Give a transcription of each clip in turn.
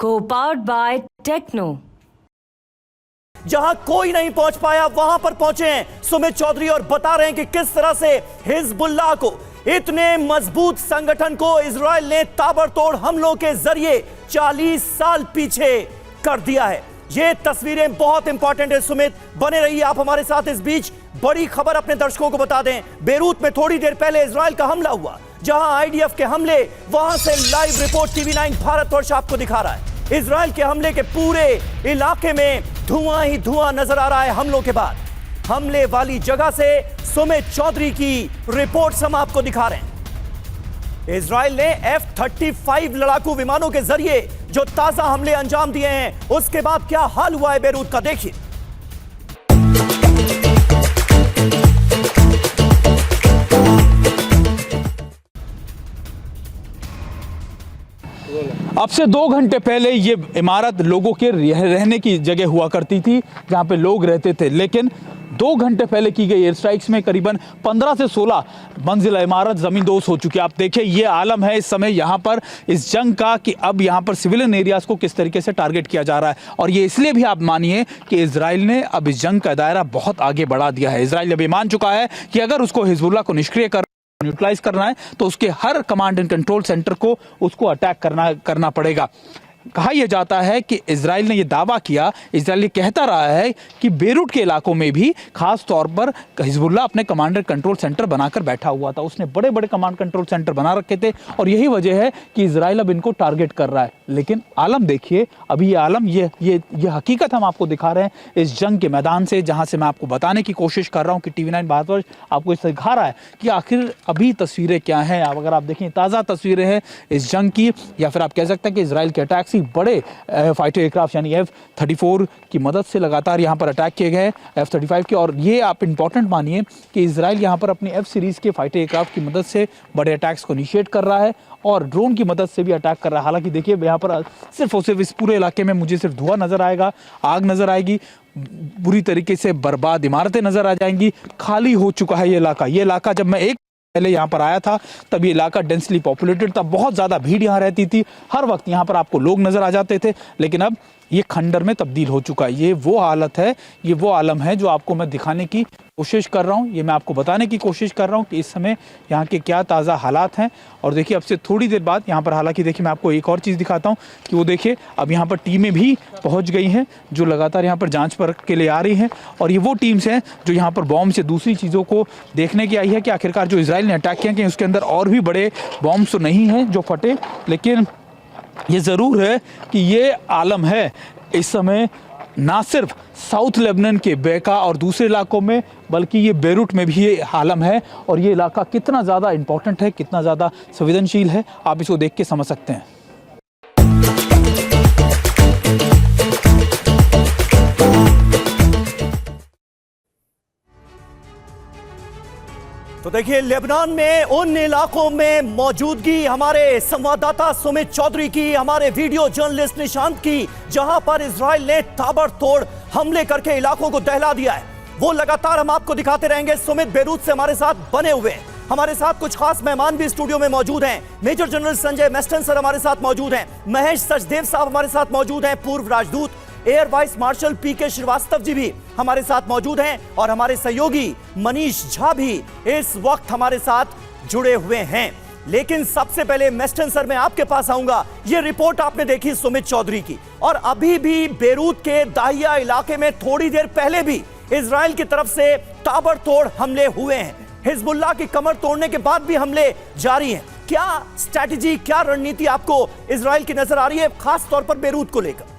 Co-powered by Techno। जहां कोई नहीं पहुंच पाया वहां पर पहुंचे हैं सुमित चौधरी और बता रहे हैं कि किस तरह से हिजबुल्लाह को, इतने मजबूत संगठन को इजराइल ने ताबड़तोड़ हमलों के जरिए 40 साल पीछे कर दिया है। ये तस्वीरें बहुत इंपॉर्टेंट है सुमित, बने रहिए आप हमारे साथ। इस बीच बड़ी खबर अपने दर्शकों को बता दें, बेरूत में थोड़ी देर पहले इजराइल का हमला हुआ, जहां आईडीएफ के हमले, वहां से लाइव रिपोर्ट टीवी 9 भारतवर्ष आपको दिखा रहा है। इजराइल के हमले के पूरे इलाके में धुआं ही धुआं नजर आ रहा है। हमलों के बाद हमले वाली जगह से सुमित चौधरी की रिपोर्ट हम आपको दिखा रहे हैं। इजराइल ने F-35 लड़ाकू विमानों के जरिए जो ताजा हमले अंजाम दिए हैं, उसके बाद क्या हाल हुआ है बेरूत का, देखिए। अब से 2 घंटे पहले ये इमारत लोगों के रहने की जगह हुआ करती थी, जहां पे लोग रहते थे, लेकिन 2 घंटे पहले की गई एयर स्ट्राइक्स में करीबन 15 से 16 मंजिला इमारत जमींदोज हो चुकी है। आप देखिए, ये आलम है इस समय यहाँ पर इस जंग का कि अब यहाँ पर सिविलियन एरियाज को किस तरीके से टारगेट किया जा रहा है। और ये इसलिए भी आप मानिए कि इजराइल ने अब इस जंग का दायरा बहुत आगे बढ़ा दिया है। इजराइल अब ये मान चुका है कि अगर उसको हिजबुल्लाह को निष्क्रिय न्यूट्रलाइज करना है तो उसके हर कमांड एंड कंट्रोल सेंटर को उसको अटैक करना पड़ेगा। कहा यह जाता है कि इजराइल ने यह दावा किया, इजराइल ये कहता रहा है कि बेरूट के इलाकों में भी खास तौर पर हिजबुल्लाह अपने कमांड एंड कंट्रोल सेंटर बनाकर बैठा हुआ था। उसने बड़े बड़े कमांड कंट्रोल सेंटर बना रखे थे और यही वजह है कि इजराइल अब इनको टारगेट कर रहा है। लेकिन आलम देखिए, अभी ये आलम, ये हकीकत हम आपको दिखा रहे हैं इस जंग के मैदान से, जहां से मैं आपको बताने की कोशिश कर रहा हूं कि टीवी 9 भारतवर्ष आपको इस दिखा रहा है कि आखिर अभी तस्वीरें क्या हैं। अगर आप देखें, ताज़ा तस्वीरें हैं इस जंग की, या फिर आप कह सकते हैं कि इजराइल के अटैक्स बड़े फाइटर एयरक्राफ्ट यानी F-34 की मदद से लगातार यहां पर अटैक किए गए F-35 के। और ये आप इंपॉर्टेंट मानिए कि इजराइल यहां पर अपनी F सीरीज के फाइटर एयरक्राफ्ट की मदद से बड़े अटैक्स को इनिशिएट कर रहा है और ड्रोन की मदद से भी अटैक कर रहा है। हालांकि देखिए, यहाँ पर सिर्फ और सिर्फ इस पूरे इलाके में मुझे सिर्फ धुआं नजर आएगा, आग नजर आएगी, बुरी तरीके से बर्बाद इमारतें नजर आ जाएंगी। खाली हो चुका है ये इलाका। जब मैं एक पहले यहाँ पर आया था तब ये इलाका डेंसली पॉपुलेटेड था, बहुत ज़्यादा भीड़ यहाँ रहती थी, हर वक्त यहाँ पर आपको लोग नज़र आ जाते थे। लेकिन अब ये खंडर में तब्दील हो चुका है। ये वो हालत है, ये वो आलम है जो आपको मैं दिखाने की कोशिश कर रहा हूँ, ये मैं आपको बताने की कोशिश कर रहा हूँ कि इस समय यहाँ के क्या ताज़ा हालात हैं। और देखिए, अब से थोड़ी देर बाद यहाँ पर, हालांकि देखिए मैं आपको एक और चीज़ दिखाता हूँ कि वो देखिए अब यहाँ पर टीमें भी पहुँच गई हैं जो लगातार यहाँ पर जाँच पर के लिए आ रही हैं। और ये वो टीम्स हैं जो यहाँ पर बॉम्ब से दूसरी चीज़ों को देखने की आई है कि आखिरकार जो इजराइल ने अटैक किया कि उसके अंदर और भी बड़े बॉम्ब तो नहीं हैं जो फटे। लेकिन ये ज़रूर है कि ये आलम है इस समय ना सिर्फ साउथ लेबनान के बेका और दूसरे इलाकों में, बल्कि ये बेरूट में भी ये आलम है। और ये इलाका कितना ज़्यादा इंपॉर्टेंट है, कितना ज़्यादा संवेदनशील है, आप इसको देख के समझ सकते हैं। तो देखिए, लेबनान में उन इलाकों में मौजूदगी हमारे संवाददाता सुमित चौधरी की, हमारे वीडियो जर्नलिस्ट निशांत की, जहां पर इजराइल ने ताबड़तोड़ हमले करके इलाकों को दहला दिया है, वो लगातार हम आपको दिखाते रहेंगे। सुमित बेरूत से हमारे साथ बने हुए हैं। हमारे साथ कुछ खास मेहमान भी स्टूडियो में मौजूद हैं। मेजर जनरल संजय मेस्टन सर हमारे साथ मौजूद हैं, महेश सचदेव साहब हमारे साथ मौजूद हैं, पूर्व राजदूत एयर वाइस मार्शल पीके श्रीवास्तव जी भी हमारे साथ मौजूद हैं, और हमारे सहयोगी मनीष झा भी इस वक्त हमारे साथ जुड़े हुए हैं। लेकिन सबसे पहले मेस्टन सर, मैं आपके पास आऊंगा। ये रिपोर्ट आपने देखी सुमित चौधरी की, और अभी भी बेरूत के दाहिया इलाके में थोड़ी देर पहले भी इजराइल की तरफ से ताबड़तोड़ हमले हुए हैं। हिजबुल्लाह की कमर तोड़ने के बाद भी हमले जारी हैं। क्या स्ट्रैटेजी, क्या रणनीति आपको इजराइल की नजर आ रही है, खास तौर पर बेरूत को लेकर?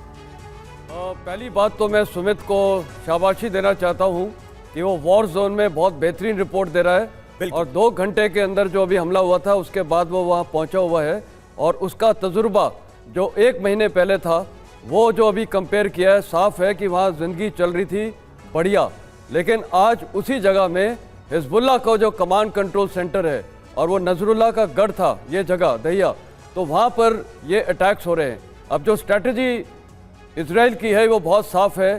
पहली बात तो मैं सुमित को शाबाशी देना चाहता हूं कि वो वॉर जोन में बहुत बेहतरीन रिपोर्ट दे रहा है, और 2 घंटे के अंदर जो अभी हमला हुआ था उसके बाद वो वहां पहुंचा हुआ है, और उसका तजुर्बा जो 1 महीने पहले था वो जो अभी कंपेयर किया है, साफ है कि वहां ज़िंदगी चल रही थी बढ़िया। लेकिन आज उसी जगह में हिजबुल्लाह का जो कमांड कंट्रोल सेंटर है, और वो नजरुल्लाह का गढ़ था ये जगह दहिया, तो वहाँ पर ये अटैक्स हो रहे हैं। अब जो स्ट्रैटेजी इजराइल की है वो बहुत साफ है।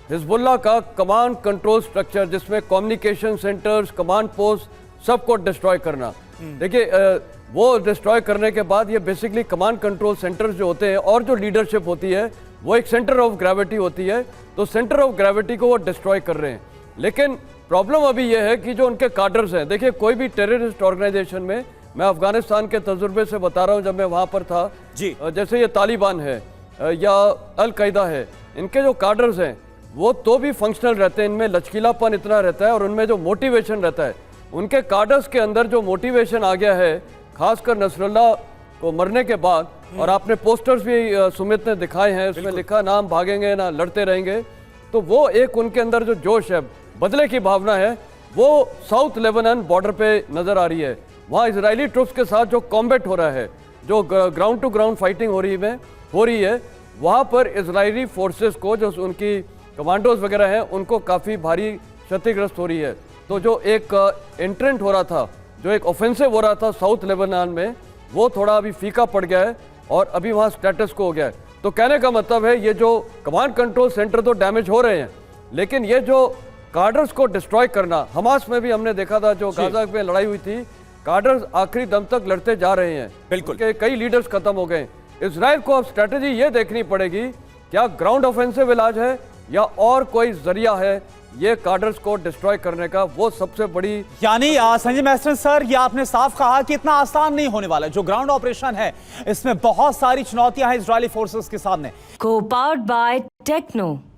हिजबुल्लाह का कमांड कंट्रोल स्ट्रक्चर, जिसमें कम्युनिकेशन सेंटर्स, कमांड पोस्ट, सबको डिस्ट्रॉय करना, देखिए वो डिस्ट्रॉय करने के बाद ये बेसिकली कमांड कंट्रोल सेंटर्स जो होते हैं और जो लीडरशिप होती है वो एक सेंटर ऑफ ग्रेविटी होती है, तो सेंटर ऑफ ग्रेविटी को वो डिस्ट्रॉय कर रहे हैं। लेकिन प्रॉब्लम अभी ये है कि जो उनके कार्डर्स हैं, देखिए कोई भी टेररिस्ट ऑर्गेनाइजेशन में, मैं अफगानिस्तान के तजुर्बे से बता रहा हूँ जब मैं वहाँ पर था जी, जैसे ये तालिबान है या अल कायदा है, इनके जो कार्डर्स हैं वो तो भी फंक्शनल रहते हैं, इनमें लचकीलापन इतना रहता है और उनमें जो मोटिवेशन रहता है, उनके कार्डर्स के अंदर जो मोटिवेशन आ गया है, खासकर नसरुल्लाह को मरने के बाद, और आपने पोस्टर्स भी सुमित ने दिखाए हैं, उसमें लिखा ना हम भागेंगे ना लड़ते रहेंगे, तो वो एक उनके अंदर जो जोश है, बदले की भावना है, वो साउथ लेबनान बॉर्डर पे नजर आ रही है। वहाँ इजरायली ट्रुप्स के साथ जो कॉम्बैट हो रहा है, जो ग्राउंड टू ग्राउंड फाइटिंग हो रही है, वहाँ पर इजरायली फोर्सेस को, जो उनकी कमांडोज वगैरह हैं, उनको काफ़ी भारी क्षतिग्रस्त हो रही है। तो जो एक एंट्रेंट हो रहा था, जो एक ऑफेंसिव हो रहा था साउथ लेबनान में, वो थोड़ा अभी फीका पड़ गया है और अभी वहाँ स्टेटस को हो गया है। तो कहने का मतलब है ये जो कमांड कंट्रोल सेंटर तो डैमेज हो रहे हैं, लेकिन ये जो कार्डर्स को डिस्ट्रॉय करना, हमास में भी हमने देखा था जो गाजा में लड़ाई हुई थी, कार्डर्स आखिरी दम तक लड़ते जा रहे हैं, बिल्कुल कई लीडर्स खत्म हो गए। इजराइल को अब स्ट्रेटेजी ये देखनी पड़ेगी, क्या ग्राउंड ऑफेंसिव इलाज है या और कोई जरिया है ये कार्डर्स को डिस्ट्रॉय करने का, वो सबसे बड़ी। यानी संजय मैस्टन सर, ये आपने साफ कहा कि इतना आसान नहीं होने वाला। जो ग्राउंड ऑपरेशन है इसमें बहुत सारी चुनौतियां हैं इजरायली फोर्सेस के सामने। Co-powered by Techno.